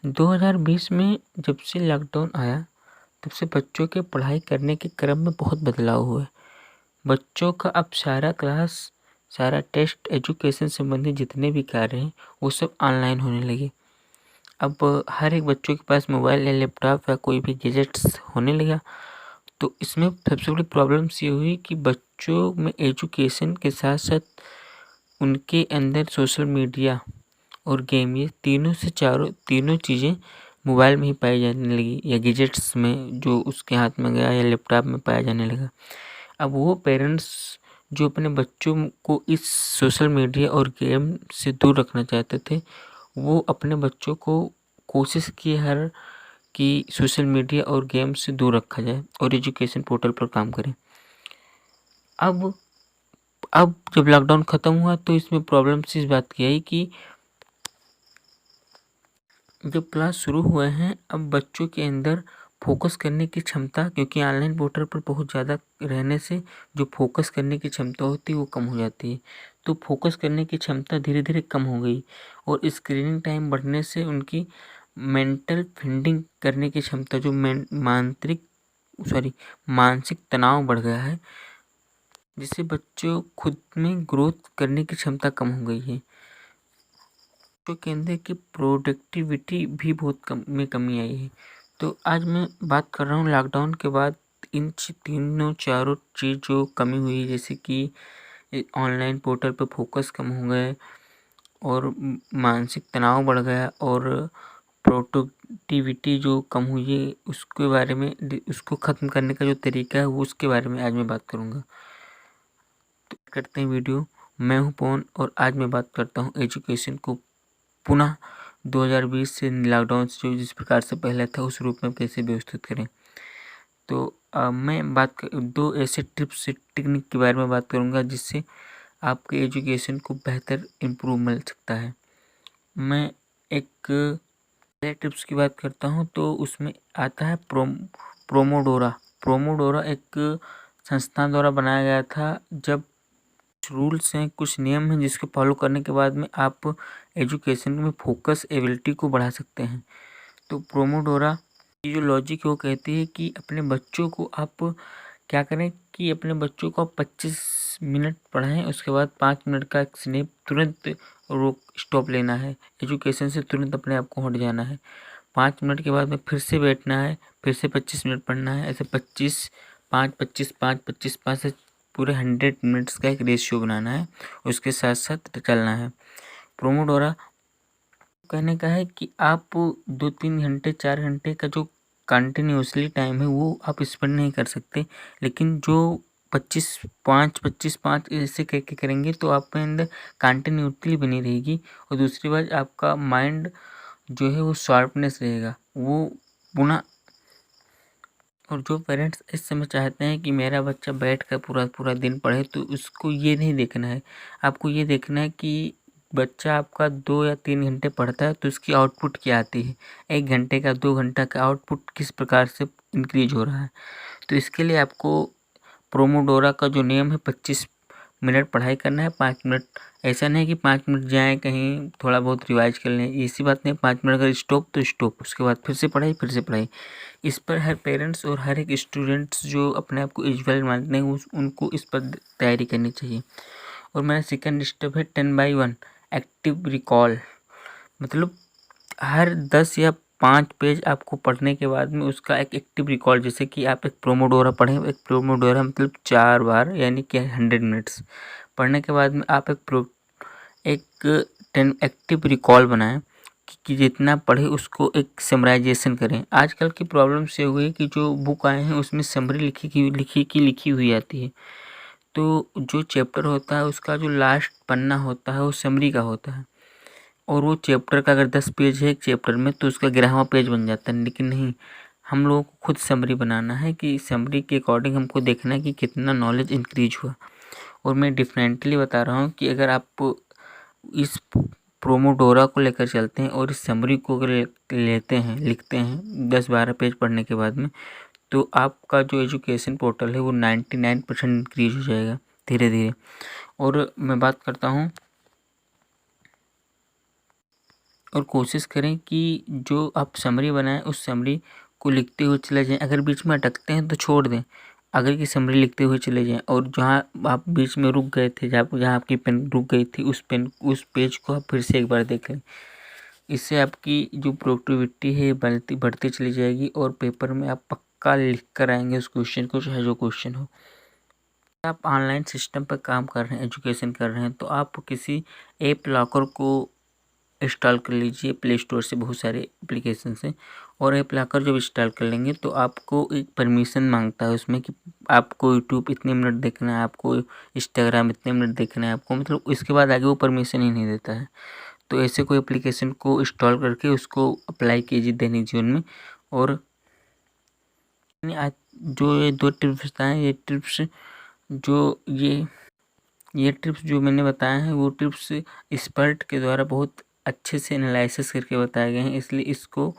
2020 में जब से लॉकडाउन आया तब से बच्चों के पढ़ाई करने के क्रम में बहुत बदलाव हुआ है। बच्चों का अब सारा क्लास, सारा टेस्ट, एजुकेशन संबंधी जितने भी कार्य हैं वो सब ऑनलाइन होने लगे। अब हर एक बच्चों के पास मोबाइल या लैपटॉप या कोई भी गैजेट्स होने लगा। तो इसमें सबसे बड़ी प्रॉब्लम्स ये हुई कि बच्चों में एजुकेशन के साथ साथ उनके अंदर सोशल मीडिया और गेम, ये तीनों चीज़ें मोबाइल में ही पाई जाने लगी या गैजेट्स में जो उसके हाथ में गया या लैपटॉप में पाया जाने लगा। अब वो पेरेंट्स जो अपने बच्चों को इस सोशल मीडिया और गेम से दूर रखना चाहते थे, वो अपने बच्चों को कोशिश की हर कि सोशल मीडिया और गेम से दूर रखा जाए और एजुकेशन पोर्टल पर काम करें। अब जब लॉकडाउन ख़त्म हुआ तो इसमें प्रॉब्लम्स इस बात की आई कि जब क्लास शुरू हुए हैं, अब बच्चों के अंदर फोकस करने की क्षमता, क्योंकि ऑनलाइन पोर्टल पर बहुत ज़्यादा रहने से जो फोकस करने की क्षमता होती है वो कम हो जाती है। तो फोकस करने की क्षमता धीरे धीरे कम हो गई और स्क्रीनिंग टाइम बढ़ने से उनकी मेंटल फील्डिंग करने की क्षमता, जो मानसिक तनाव बढ़ गया है, जिससे बच्चों खुद में ग्रोथ करने की क्षमता कम हो गई है। बच्चों के अंदर की प्रोडक्टिविटी भी बहुत कमी आई है। तो आज मैं बात कर रहा हूँ लॉकडाउन के बाद इन चारों चीज़ जो कमी हुई, जैसे कि ऑनलाइन पोर्टल पर फोकस कम हो गए और मानसिक तनाव बढ़ गया और प्रोडक्टिविटी जो कम हुई है, उसके बारे में, उसको ख़त्म करने का जो तरीका है वो उसके बारे में आज मैं बात करूँगा। तो करते हैं वीडियो। मैं हूँ पवन और आज मैं बात करता हूँ एजुकेशन को पुनः 2020 से लॉकडाउन से जो जिस प्रकार से पहले था उस रूप में कैसे व्यवस्थित करें। तो मैं दो ऐसे टिप्स से टेक्निक के बारे में बात करूँगा जिससे आपके एजुकेशन को बेहतर इम्प्रूव मिल सकता है। मैं एक टिप्स की बात करता हूँ तो उसमें आता है प्रोमोडोरा एक संस्थान द्वारा बनाया गया था। जब रूल्स हैं, कुछ नियम हैं जिसको फॉलो करने के बाद में आप एजुकेशन में फोकस एबिलिटी को बढ़ा सकते हैं। तो प्रोमोडोरा की जो लॉजिक है वो कहती है कि अपने बच्चों को आप क्या करें कि अपने बच्चों को 25 मिनट पढ़ाएं, उसके बाद 5 मिनट का एक स्नैप तुरंत स्टॉप लेना है, एजुकेशन से तुरंत अपने आप को हट जाना है। 5 मिनट के बाद में फिर से बैठना है, फिर से 25 मिनट पढ़ना है। ऐसे 25, 5, 25, 5, 25, 5 से पूरे 100 मिनट्स का एक रेशियो बनाना है, उसके साथ साथ चलना है। प्रोमोडोरा कहने का है कि आप 2-3 घंटे 4 घंटे का जो कंटिन्यूसली टाइम है वो आप स्पेंड नहीं कर सकते, लेकिन जो 25-5 ऐसे करके करेंगे तो आपके अंदर कंटिन्यूटी बनी रहेगी और दूसरी बात आपका माइंड जो है वो शार्पनेस रहेगा वो पुनः। और जो पेरेंट्स इस समय चाहते हैं कि मेरा बच्चा बैठ कर पूरा दिन पढ़े, तो उसको ये नहीं देखना है, आपको ये देखना है कि बच्चा आपका 2 या 3 घंटे पढ़ता है तो उसकी आउटपुट क्या आती है, 1 घंटे का 2 घंटा का आउटपुट किस प्रकार से इंक्रीज हो रहा है। तो इसके लिए आपको प्रोमोडोरा का जो नियम है 25 मिनट पढ़ाई करना है, 5 मिनट, ऐसा नहीं कि 5 मिनट जाएँ कहीं थोड़ा बहुत रिवाइज कर लें, ऐसी बात नहीं। 5 मिनट अगर स्टॉप तो स्टॉप, उसके बाद फिर से पढ़ाई। इस पर हर पेरेंट्स और हर एक स्टूडेंट्स जो अपने आप को एजुअल मानते हैं उनको इस पर तैयारी करनी चाहिए। और मेरा सेकंड स्टेप है 10/1 एक्टिव रिकॉल। मतलब हर 10 या 5 पेज आपको पढ़ने के बाद में उसका एक एक्टिव रिकॉल, जैसे कि आप एक प्रोमोडोरा पढ़ें, एक प्रोमोडोरा मतलब 4 बार यानी कि 100 मिनट्स पढ़ने के बाद में आप एक 10 एक्टिव रिकॉल बनाएं कि जितना पढ़े उसको एक समराइजेशन करें। आजकल की प्रॉब्लम से हो गई कि जो बुक आए हैं उसमें समरी लिखी हुई आती है, तो जो चैप्टर होता है उसका जो लास्ट पन्ना होता है वो समरी का होता है और वो चैप्टर का अगर 10 पेज है एक चैप्टर में तो उसका 11वां पेज बन जाता है। लेकिन नहीं, हम लोगों को खुद समरी बनाना है कि समरी के अकॉर्डिंग हमको देखना है कि कितना नॉलेज इंक्रीज हुआ। और मैं डिफरेंटली बता रहा हूँ कि अगर आप इस प्रोमोडोरा को लेकर चलते हैं और इस समरी को अगर लिखते हैं 10-12 पेज पढ़ने के बाद में, तो आपका जो एजुकेशन पोर्टल है वो 99% इंक्रीज हो जाएगा धीरे धीरे। और मैं बात करता हूँ और कोशिश करें कि जो आप समरी बनाएं उस समरी को लिखते हुए चले जाएं। अगर बीच में अटकते हैं तो छोड़ दें, आगे की समरी लिखते हुए चले जाएं। और जहाँ आप बीच में रुक गए थे, जहाँ आपकी पेन रुक गई थी, उस पेज को आप फिर से एक बार देख लें। इससे आपकी जो प्रोडक्टिविटी है बढ़ती चली जाएगी और पेपर में आप पक्का लिख कर आएंगे उस क्वेश्चन को, चाहे जो क्वेश्चन हो। आप ऑनलाइन सिस्टम पर काम कर रहे हैं, एजुकेशन कर रहे हैं, तो आप किसी ऐप लॉकर को इंस्टॉल कर लीजिए। प्ले स्टोर से बहुत सारे एप्लीकेशन हैं, और ऐप लॉकर जब इंस्टॉल कर लेंगे तो आपको एक परमिशन मांगता है उसमें कि आपको यूट्यूब इतने मिनट देखना है, आपको इंस्टाग्राम इतने मिनट देखना है, आपको मतलब इसके बाद आगे वो परमिशन ही नहीं देता है। तो ऐसे कोई एप्लीकेशन को इंस्टॉल करके उसको अप्लाई कीजिए दैनिक जीवन में। और आज जो ये 2 टिप्स बताएं, ये टिप्स जो मैंने बताए हैं वो टिप्स एक्सपर्ट के द्वारा बहुत अच्छे से एनालिसिस करके बताए गए हैं, इसलिए इसको